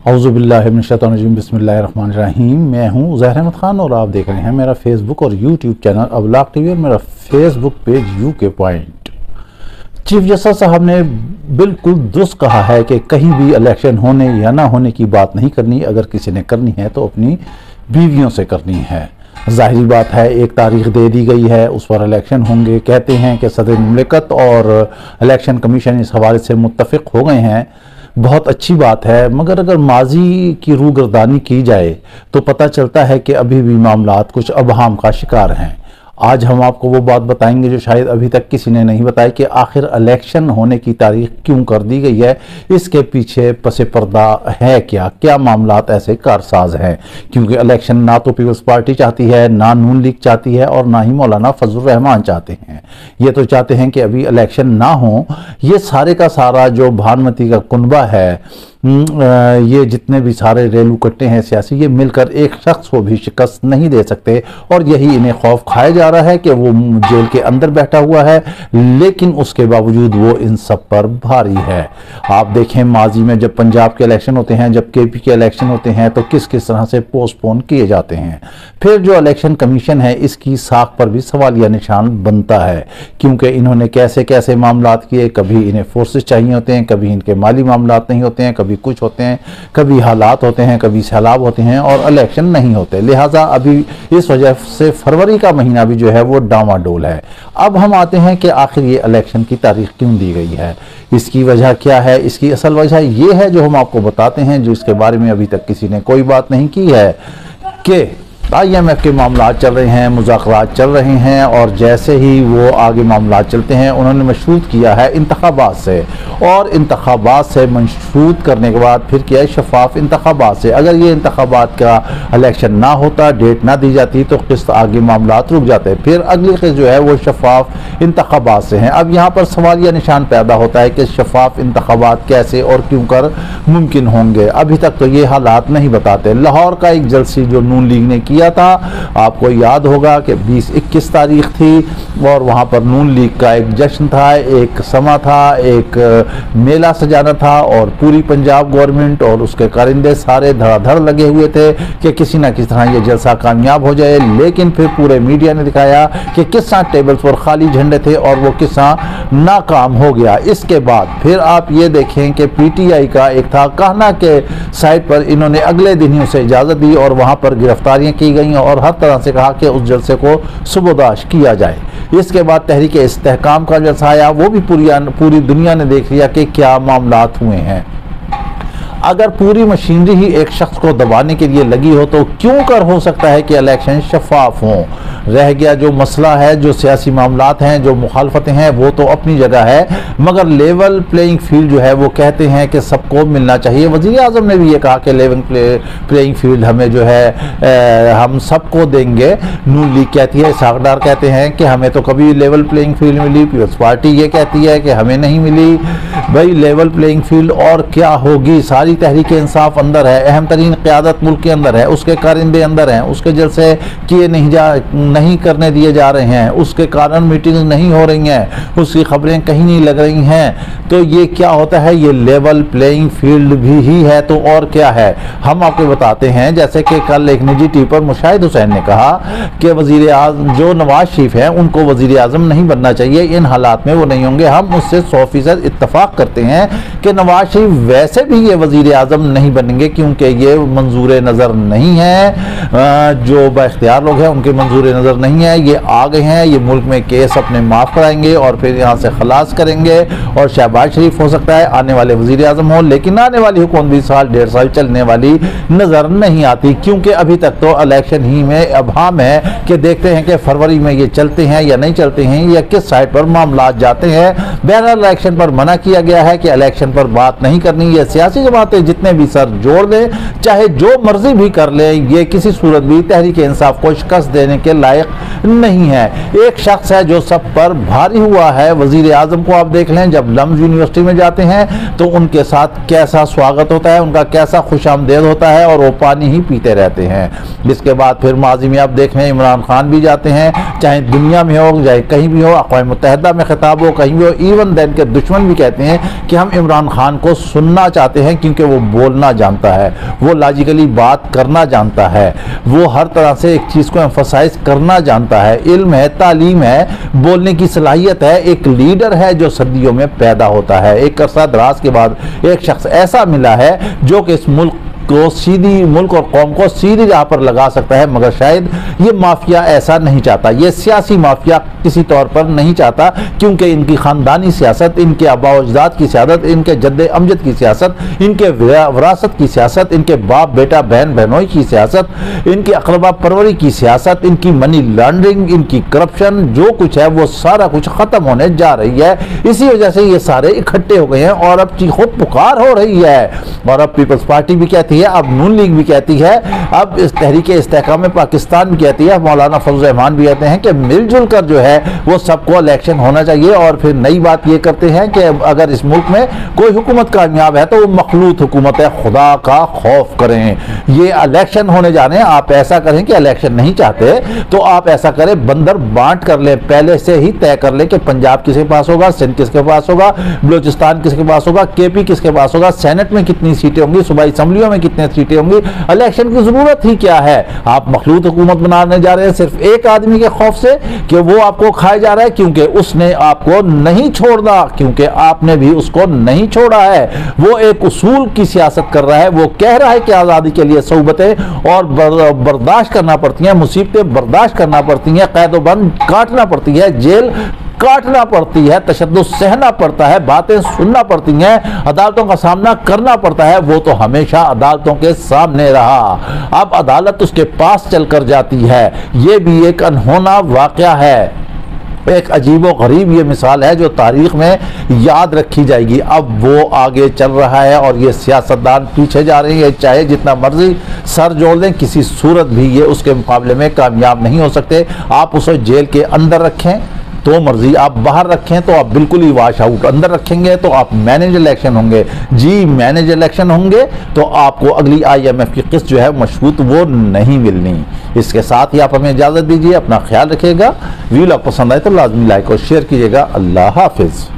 औज़ुबिल्लाहि मिनश्शैतानिर्रजीम बिस्मिल्लाहिर्रहमानिर्रहीम। मैं हूँ ज़हर अहमद ख़ान और आप देख रहे हैं मेरा फेसबुक और यूट्यूब चैनल अबलाग टीवी और मेरा Facebook page UK point. Chief justice साहब ने बिल्कुल दुरुस्त कहा है कि कहीं भी इलेक्शन होने या ना होने की बात नहीं करनी। अगर किसी ने करनी है तो अपनी बीवियों से करनी है। ज़ाहिरी बात है, एक तारीख दे दी गई है, उस पर इलेक्शन होंगे। कहते हैं कि सदर मुमलिकत और इलेक्शन कमीशन इस हवाले से मुत्तफ़िक़ हो गए हैं। बहुत अच्छी बात है, मगर अगर माजी की रूगर्दानी की जाए तो पता चलता है कि अभी भी मामलात कुछ अबहम का शिकार हैं। आज हम आपको वो बात बताएंगे जो शायद अभी तक किसी ने नहीं बताई कि आखिर इलेक्शन होने की तारीख क्यों कर दी गई है, इसके पीछे पसे पर्दा है क्या मामलात ऐसे कारसाज हैं। क्योंकि इलेक्शन ना तो पीपल्स पार्टी चाहती है, ना नून लीग चाहती है और ना ही मौलाना फजल रहमान चाहते हैं। ये तो चाहते हैं कि अभी इलेक्शन ना हो। ये सारे का सारा जो भानुमती का कुनबा है, ये जितने भी सारे रेलू कट्टे हैं सियासी, ये मिलकर एक शख्स को भी शिकस्त नहीं दे सकते और यही इन्हें खौफ खाया जा रहा है कि वो जेल के अंदर बैठा हुआ है, लेकिन उसके बावजूद वो इन सब पर भारी है। आप देखें, माजी में जब पंजाब के इलेक्शन होते हैं, जब केपी के इलेक्शन होते हैं, तो किस किस तरह से पोस्टपोन किए जाते हैं। फिर जो इलेक्शन कमीशन है, इसकी साख पर भी सवालिया निशान बनता है, क्योंकि इन्होंने कैसे कैसे मामलात किए। कभी इन्हें फोर्सेस चाहिए होते हैं, कभी इनके माली मामलात नहीं होते हैं, कभी कुछ होते हैं, कभी हालात होते हैं, कभी सैलाब होते हैं और इलेक्शन नहीं होते। लिहाजा अभी इस वजह से फरवरी का महीना भी जो है वो डामाडोल है। अब हम आते हैं कि आखिर ये इलेक्शन की तारीख क्यों दी गई है, इसकी वजह क्या है। इसकी असल वजह ये है जो हम आपको बताते हैं, जो इसके बारे में अभी तक किसी ने कोई बात नहीं की है, कि IMF के मामला चल रहे हैं, मुज़ाकरात चल रहे हैं और जैसे ही वो आगे मामला चलते हैं, उन्होंने मशरूत किया है इंतखाबात से, और इंतखाबात से मशरूत करने के बाद फिर किया है शफाफ इंतखाबात से। अगर ये इंतखाबात का इलेक्शन ना होता, डेट ना दी जाती, तो किस्त आगे मामला रुक जाते। फिर अगली किस्त जो है वो शफाफ इंतखाबात से हैं। अब यहाँ पर सवालिया निशान पैदा होता है कि शफाफ इंतखाबात कैसे और क्यों कर मुमकिन होंगे। अभी तक तो ये हालात नहीं बताते। लाहौर का एक जलसी जो नून लीग ने किया था, आपको याद होगा कि 20-21 तारीख थी और वहां पर नून लीग का एक जश्न था, एक समा था, एक मेला सजाना था और पूरी पंजाब गवर्नमेंट और उसके कारिंदे सारे धड़ाधड़ लगे हुए थे कि किसी ना किसी तरह ये जलसा कामयाब हो जाए। लेकिन फिर पूरे मीडिया ने दिखाया कि किस तरह टेबल्स पर खाली झंडे थे और वो किस तरह नाकाम हो गया। इसके बाद फिर आप ये देखें कि PTI का एक था, कहना के साइट पर इन्होंने अगले दिन ही उसे इजाज़त दी और वहाँ पर गिरफ्तारियाँ की गई और हर तरह से कहा कि उस जलसे को सुबोदाश किया जाए। इसके बाद तहरीक इस्तेहकाम का जलसा आया, वो भी पूरी दुनिया ने देख लिया कि क्या मामलात हुए हैं। अगर पूरी मशीनरी ही एक शख्स को दबाने के लिए लगी हो तो क्यों कर हो सकता है कि इलेक्शन शफाफ हों। रह गया जो मसला है, जो सियासी मामलात हैं, जो मुखालफतें हैं, वो तो अपनी जगह है, मगर लेवल प्लेइंग फील्ड जो है वो कहते हैं कि सबको मिलना चाहिए। वज़ीर आज़म ने भी ये कहा कि लेवल प्लेइंग फील्ड हमें जो है हम सबको देंगे। नून लीग कहती है, सागडार कहते हैं कि हमें तो कभी लेवल प्लेइंग फील्ड मिली, पीपल्स पार्टी ये कहती है कि हमें नहीं मिली। भाई लेवल प्लेइंग फील्ड और क्या होगी। सारी तहरीक इंसाफ अंदर है, अहम तरीन क़यादत मुल्क के अंदर है, उसके कारिंदे अंदर हैं, उसके जलसे किए नहीं करने दिए जा रहे हैं, उसके कारण मीटिंग नहीं हो रही हैं, उसकी खबरें कहीं नहीं लग रही हैं। तो ये क्या होता है, ये लेवल प्लेइंग फील्ड भी ही है तो और क्या है। हम आपको बताते हैं, जैसे कि कल एक निजी टीवी पर मुशाहिद हुसैन ने कहा कि वज़ीर आज़म जो नवाज शरीफ हैं उनको वज़ीर आज़म नहीं बनना चाहिए, इन हालात में वो नहीं होंगे। हम उससे 100% इत्तफाक करते हैं कि नवाज शरीफ वैसे भी ये वज़ीर आज़म नहीं बनेंगे, क्योंकि ये मंजूर नज़र नहीं है। जो बाइख्तियार लोग हैं उनके मंजूर नज़र नहीं है। ये आ गए हैं, ये मुल्क में केस अपने माफ़ कराएंगे और फिर यहाँ से खलास करेंगे और शहबाज शरीफ हो सकता है आने वाले वज़ीर आज़म हो, लेकिन आने वाली हुकूमत भी साल 1.5 साल चलने वाली नज़र नहीं आती, क्योंकि अभी तक तो इलेक्शन ही में अभाम है कि देखते हैं कि फरवरी में ये चलते हैं या नहीं चलते हैं या किस साइड पर मामला जाते हैं। बहरहाल इलेक्शन पर मना किया गया है कि इलेक्शन पर बात नहीं करनी। ये सियासी जमातें जितने भी सर जोड़ दें, चाहे जो मर्जी भी कर लें, ये किसी सूरत भी तहरीक इंसाफ को शिकस्त देने के लायक नहीं है। एक शख्स है जो सब पर भारी हुआ है, वजीर आजम को आप देख लें, जब लम्स यूनिवर्सिटी में जाते हैं तो उनके साथ कैसा स्वागत होता है, उनका कैसा खुशामदेद होता है और वो पानी ही पीते रहते हैं। इसके बाद फिर माजी में आप देख लें, इमरान खान भी जाते हैं, चाहे दुनिया में हो चाहे कहीं भी हो, अक़वाम मुत्तहिदा में खिताब हो, कहीं भी हो, इवन देन के दुश्मन भी कहते हैं कि हम इमरान खान को सुनना चाहते हैं, क्योंकि क्योंकि वो बोलना जानता है, वो लॉजिकली बात करना जानता है, वो हर तरह से एक चीज़ को एम्फसाइज करना जानता है। इल्म है, तालीम है, बोलने की सलाहियत है, एक लीडर है जो सदियों में पैदा होता है। एक अरसा दराज के बाद एक शख्स ऐसा मिला है जो कि इस मुल्क को सीधी, मुल्क और कौम को सीधी राह पर लगा सकता है, मगर शायद ये माफिया ऐसा नहीं चाहता, ये सियासी माफिया किसी तौर पर नहीं चाहता, क्योंकि इनकी ख़ानदानी सियासत, इनके आबा अजदाद की सियासत, इनके जद्द अमजद की सियासत, इनके विरासत की सियासत, इनके बाप बेटा बहन बहनोई की सियासत, इनकी अकरबा परवरी की सियासत, इनकी मनी लॉन्ड्रिंग, इनकी करप्शन, जो कुछ है वो सारा कुछ ख़त्म होने जा रही है। इसी वजह से ये सारे इकट्ठे हो गए हैं और अब खुद पुकार हो रही है। और अब पीपल्स पार्टी भी कहती है, अब नून लीग भी कहती है, अब इस तहरीक इस्तेहकाम पाकिस्तान भी कहती है, मौलाना फजल रहमान भी कहते हैं कि मिलजुल कर जो है वो सबको इलेक्शन होना चाहिए। और फिर नई बात ये करते हैं कि अगर इस मुल्क में कोई हुकूमत कामयाब है तो वो मखलूत हुकूमत है, खुदा का खौफ करें। ये इलेक्शन होने जा रहे हैं, आप ऐसा करें कि इलेक्शन नहीं चाहते तो आप ऐसा करें, बंदर बांट कर लें, पहले से ही तय कर लें कि पंजाब किसके पास होगा, सिंध किसके पास होगा, बलूचिस्तान किसके पास होगा, केपी किसके पास होगा, सेनेट में कितनी सीटें होंगी, सूबाई असम्बलियों में कितने सीटें होंगी। इलेक्शन की जरूरत ही क्या है? आप मखलूत हुकूमत बनाने जा रहे हैं सिर्फ एक आदमी के खौफ से कि वो आपको खाए जा रहा है, क्योंकि उसने आपको नहीं छोड़ना, क्योंकि आपने भी उसको नहीं छोड़ा है। वो एक उसूल की सियासत कर रहा है, वो कह रहा है कि आज़ादी के लिए सऊबतें और बर्दाश्त करना पड़ती हैं, मुसीबतें बर्दाश्त करना पड़ती हैं, कैद-ओ-बंद काटना पड़ती है, जेल काटना पड़ती है, तशद्दुद सहना पड़ता है, बातें सुनना पड़ती हैं, अदालतों का सामना करना पड़ता है। वो तो हमेशा अदालतों के सामने रहा, अब अदालत उसके पास चलकर जाती है। ये भी एक अनहोना वाकया है, एक अजीबो गरीब ये मिसाल है जो तारीख में याद रखी जाएगी। अब वो आगे चल रहा है और ये सियासतदान पीछे जा रहे हैं, चाहे जितना मर्जी सर जोड़ दें, किसी सूरत भी ये उसके मुकाबले में कामयाब नहीं हो सकते। आप उसे जेल के अंदर रखें तो मर्जी, आप बाहर रखें तो आप बिल्कुल ही वॉश आउट, अंदर रखेंगे तो आप मैनेज इलेक्शन होंगे। जी मैनेज इलेक्शन होंगे तो आपको अगली IMF की किस्त जो है मशरूत वो नहीं मिलनी। इसके साथ ही आप हमें इजाज़त दीजिए, अपना ख्याल रखिएगा। वीडियो आपको पसंद आए तो लाजमी लाइक और शेयर कीजिएगा। अल्लाह हाफिज़।